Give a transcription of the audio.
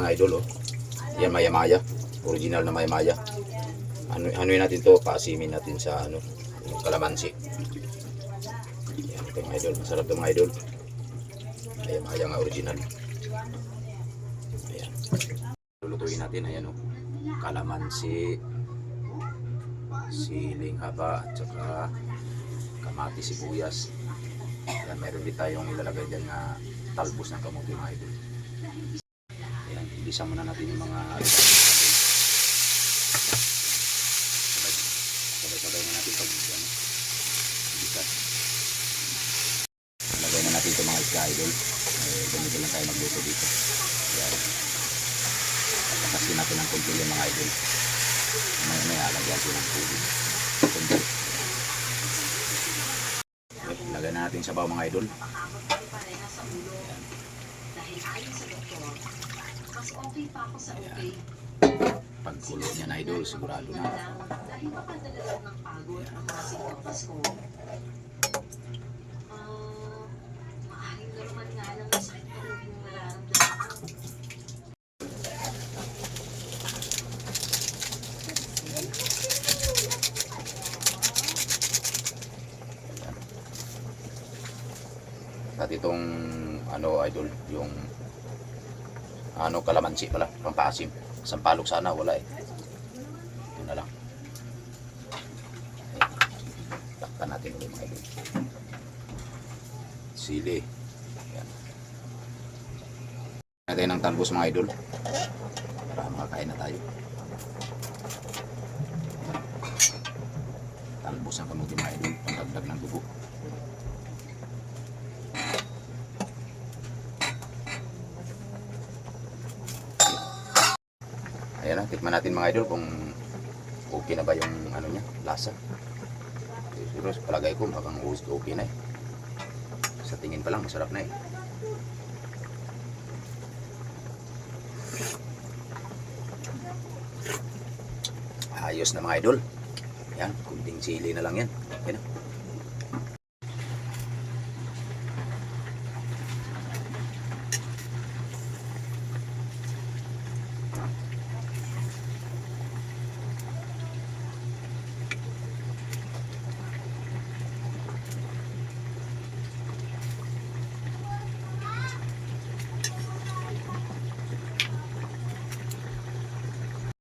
mga idol, oh. Yan, maya-maya. Original na maya-maya. Anuin natin to, paasimin natin sa kalamansi. Yan, ito mga idol. Masarap to mga idol. Maya-maya nga original. Ayan. Lulutuin natin, ayan, oh. Kalamansi, siling haba, at saka kamati, sibuyas. Ayan, meron din tayong ilalagay dyan na talbos ng kamuti mga idol. Ayan, ilisa muna natin yung mga sabay-sabay na natin pag ilisa. Lagay na natin ito mga isda idol. Ganito lang tayo magluto dito. Ayan. Patasin natin ng konti yung mga idol. May alagyan natin ng tubig. Lagay na natin sabaw mga idol. Ayan. Pagkulo niya na idol, sigurado na. At itong idol, yung kalamansi pala, pampaasim. Sampalok sana, wala eh. Ito na lang. Takpan natin ulit mga idol. Sili. Ayan. Natin ng talbos mga idol. Para makakain na tayo. Talbos ang kamuti mga idol, pangdagdag ng dugo. Ayan, tikman natin mga idol kung okay na ba yung niya, lasa. Pero palagay ko mukhang okay na eh. Sa tingin pa lang masarap na eh. Ayos na mga idol. Ayan, kunting sili na lang yan. Okay na.